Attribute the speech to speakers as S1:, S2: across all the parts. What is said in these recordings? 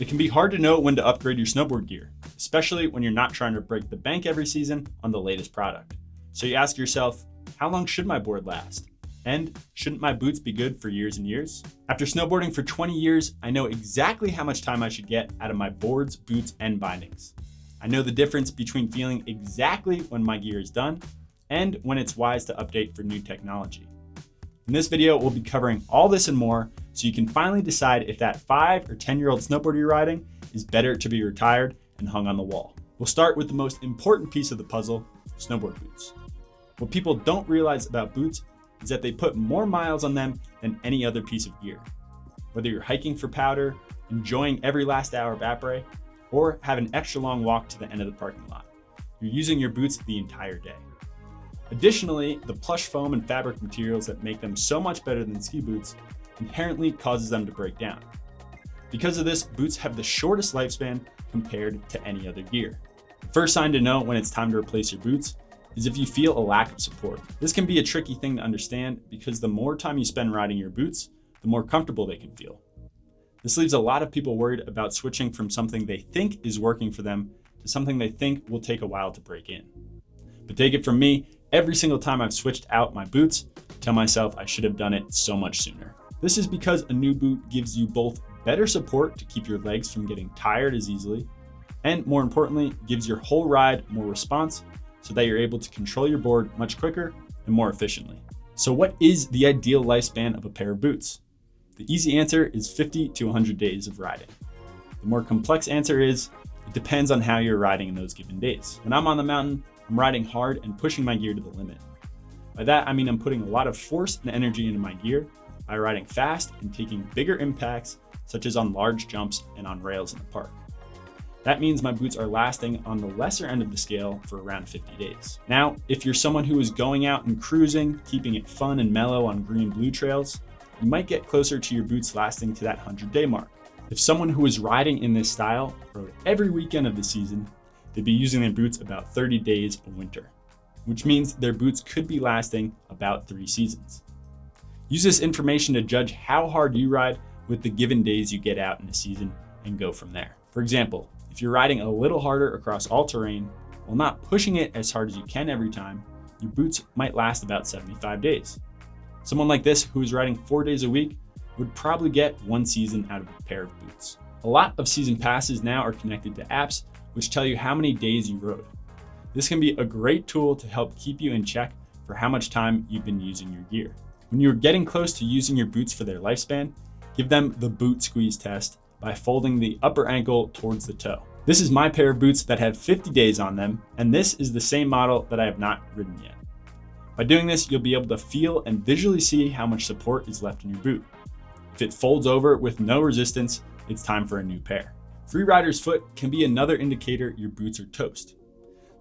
S1: It can be hard to know when to upgrade your snowboard gear, especially when you're not trying to break the bank every season on the latest product. So you ask yourself, how long should my board last? And shouldn't my boots be good for years and years? After snowboarding for 20 years, I know exactly how much time I should get out of my boards, boots, and bindings. I know the difference between feeling exactly when my gear is done and when it's wise to update for new technology. In this video, we'll be covering all this and more so you can finally decide if that 5 or 10-year-old snowboard you're riding is better to be retired and hung on the wall. We'll start with the most important piece of the puzzle, snowboard boots. What people don't realize about boots is that they put more miles on them than any other piece of gear. Whether you're hiking for powder, enjoying every last hour of après, or have an extra long walk to the end of the parking lot, you're using your boots the entire day. Additionally, the plush foam and fabric materials that make them so much better than ski boots inherently causes them to break down. Because of this, boots have the shortest lifespan compared to any other gear. The first sign to know when it's time to replace your boots is if you feel a lack of support. This can be a tricky thing to understand because the more time you spend riding your boots, the more comfortable they can feel. This leaves a lot of people worried about switching from something they think is working for them to something they think will take a while to break in. But take it from me, every single time I've switched out my boots, I tell myself I should have done it so much sooner. This is because a new boot gives you both better support to keep your legs from getting tired as easily, and more importantly, gives your whole ride more response so that you're able to control your board much quicker and more efficiently. So what is the ideal lifespan of a pair of boots? The easy answer is 50 to 100 days of riding. The more complex answer is, it depends on how you're riding in those given days. When I'm on the mountain, I'm riding hard and pushing my gear to the limit. By that, I mean I'm putting a lot of force and energy into my gear by riding fast and taking bigger impacts, such as on large jumps and on rails in the park. That means my boots are lasting on the lesser end of the scale for around 50 days. Now, if you're someone who is going out and cruising, keeping it fun and mellow on green blue trails, you might get closer to your boots lasting to that 100-day mark. If someone who is riding in this style rode every weekend of the season, they'd be using their boots about 30 days a winter, which means their boots could be lasting about 3 seasons. Use this information to judge how hard you ride with the given days you get out in a season and go from there. For example, if you're riding a little harder across all terrain while not pushing it as hard as you can every time, your boots might last about 75 days. Someone like this who is riding 4 days a week would probably get 1 season out of a pair of boots. A lot of season passes now are connected to apps which tell you how many days you rode. This can be a great tool to help keep you in check for how much time you've been using your gear. When you're getting close to using your boots for their lifespan, give them the boot squeeze test by folding the upper ankle towards the toe. This is my pair of boots that have 50 days on them, and this is the same model that I have not ridden yet. By doing this, you'll be able to feel and visually see how much support is left in your boot. If it folds over with no resistance, it's time for a new pair. Free rider's foot can be another indicator your boots are toast.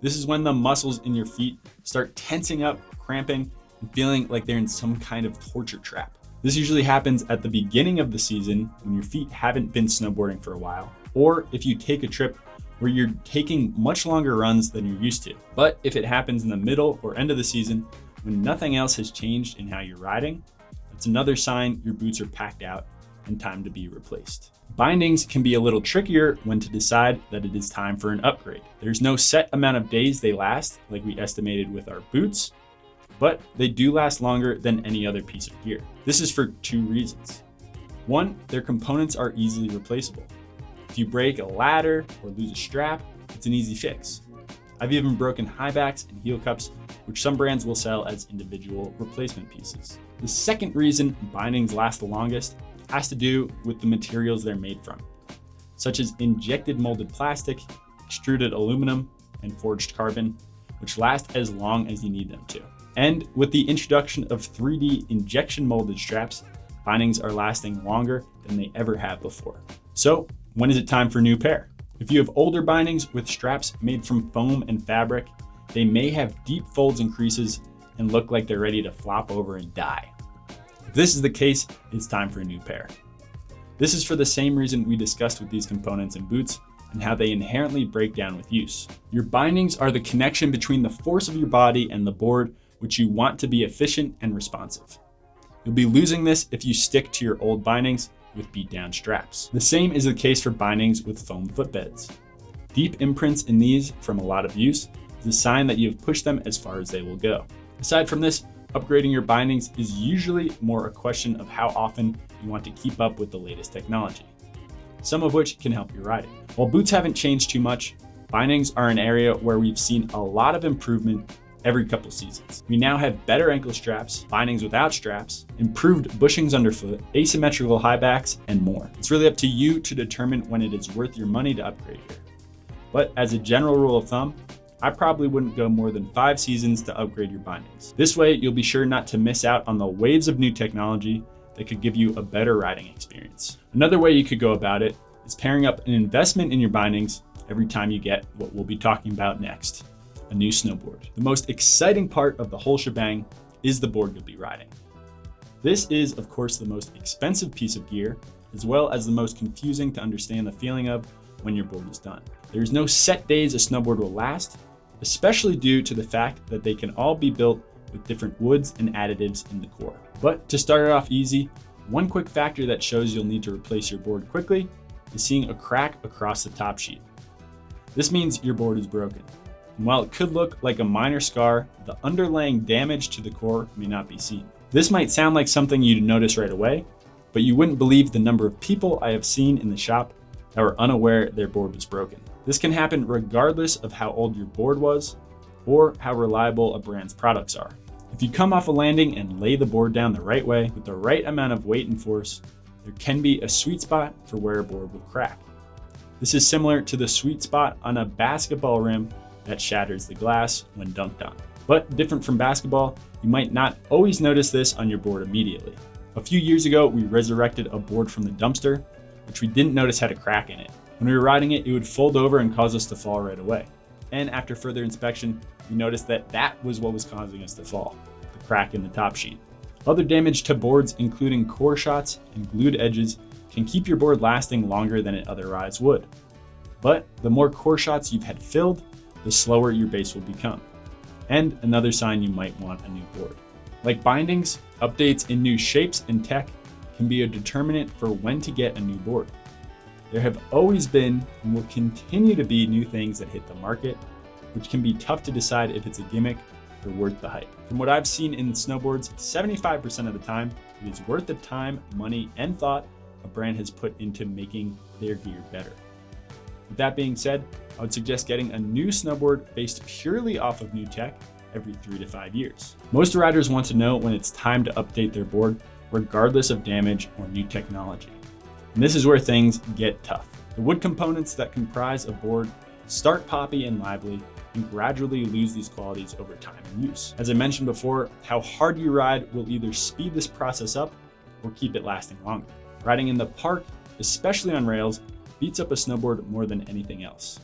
S1: This is when the muscles in your feet start tensing up, cramping, and feeling like they're in some kind of torture trap. This usually happens at the beginning of the season when your feet haven't been snowboarding for a while, or if you take a trip where you're taking much longer runs than you're used to. But if it happens in the middle or end of the season when nothing else has changed in how you're riding, that's another sign your boots are packed out and time to be replaced. Bindings can be a little trickier when to decide that it is time for an upgrade. There's no set amount of days they last like we estimated with our boots, but they do last longer than any other piece of gear. This is for 2 reasons. 1, their components are easily replaceable. If you break a ladder or lose a strap, it's an easy fix. I've even broken high backs and heel cups, which some brands will sell as individual replacement pieces. The second reason bindings last the longest has to do with the materials they're made from, such as injected molded plastic, extruded aluminum, and forged carbon, which last as long as you need them to. And with the introduction of 3D injection molded straps, bindings are lasting longer than they ever have before. So when is it time for a new pair? If you have older bindings with straps made from foam and fabric, they may have deep folds and creases and look like they're ready to flop over and die. If this is the case, it's time for a new pair. This is for the same reason we discussed with these components in boots and how they inherently break down with use. Your bindings are the connection between the force of your body and the board, which you want to be efficient and responsive. You'll be losing this if you stick to your old bindings with beat-down straps. The same is the case for bindings with foam footbeds. Deep imprints in these from a lot of use is a sign that you have pushed them as far as they will go. Aside from this, upgrading your bindings is usually more a question of how often you want to keep up with the latest technology, some of which can help your riding. While boots haven't changed too much, bindings are an area where we've seen a lot of improvement every couple seasons. We now have better ankle straps, bindings without straps, improved bushings underfoot, asymmetrical high backs, and more. It's really up to you to determine when it is worth your money to upgrade here. But as a general rule of thumb, I probably wouldn't go more than 5 seasons to upgrade your bindings. This way, you'll be sure not to miss out on the waves of new technology that could give you a better riding experience. Another way you could go about it is pairing up an investment in your bindings every time you get what we'll be talking about next, a new snowboard. The most exciting part of the whole shebang is the board you'll be riding. This is, of course, the most expensive piece of gear, as well as the most confusing to understand the feeling of when your board is done. There's no set days a snowboard will last, especially due to the fact that they can all be built with different woods and additives in the core. But to start it off easy, one quick factor that shows you'll need to replace your board quickly is seeing a crack across the top sheet. This means your board is broken. And while it could look like a minor scar, the underlying damage to the core may not be seen. This might sound like something you'd notice right away, but you wouldn't believe the number of people I have seen in the shop that were unaware their board was broken. This can happen regardless of how old your board was or how reliable a brand's products are. If you come off a landing and lay the board down the right way with the right amount of weight and force, there can be a sweet spot for where a board will crack. This is similar to the sweet spot on a basketball rim that shatters the glass when dunked on. But different from basketball, you might not always notice this on your board immediately. A few years ago, we resurrected a board from the dumpster, which we didn't notice had a crack in it. When we were riding it, it would fold over and cause us to fall right away. And after further inspection, we noticed that that was what was causing us to fall, the crack in the top sheet. Other damage to boards, including core shots and glued edges, can keep your board lasting longer than it otherwise would. But the more core shots you've had filled, the slower your base will become. And another sign you might want a new board. Like bindings, updates in new shapes and tech can be a determinant for when to get a new board. There have always been and will continue to be new things that hit the market, which can be tough to decide if it's a gimmick or worth the hype. From what I've seen in snowboards, 75% of the time, it is worth the time, money, and thought a brand has put into making their gear better. With that being said, I would suggest getting a new snowboard based purely off of new tech every 3 to 5 years. Most riders want to know when it's time to update their board, regardless of damage or new technology. And this is where things get tough. The wood components that comprise a board start poppy and lively and gradually lose these qualities over time and use. As I mentioned before, how hard you ride will either speed this process up or keep it lasting longer. Riding in the park, especially on rails, beats up a snowboard more than anything else.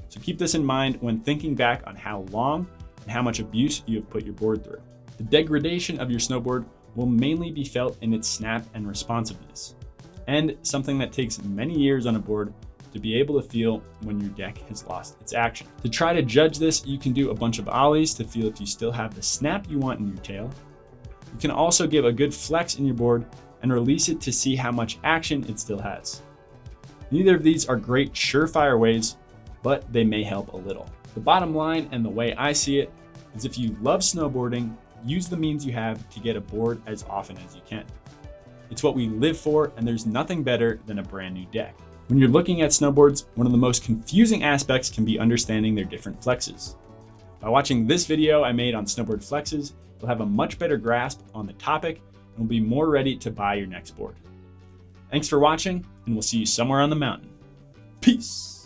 S1: So keep this in mind when thinking back on how long and how much abuse you have put your board through. The degradation of your snowboard will mainly be felt in its snap and responsiveness, and something that takes many years on a board to be able to feel when your deck has lost its action. To try to judge this, you can do a bunch of ollies to feel if you still have the snap you want in your tail. You can also give a good flex in your board and release it to see how much action it still has. Neither of these are great surefire ways, but they may help a little. The bottom line, and the way I see it, is if you love snowboarding, use the means you have to get a board as often as you can. It's what we live for, and there's nothing better than a brand new deck. When you're looking at snowboards, one of the most confusing aspects can be understanding their different flexes. By watching this video I made on snowboard flexes, you'll have a much better grasp on the topic and will be more ready to buy your next board. Thanks for watching, and we'll see you somewhere on the mountain. Peace!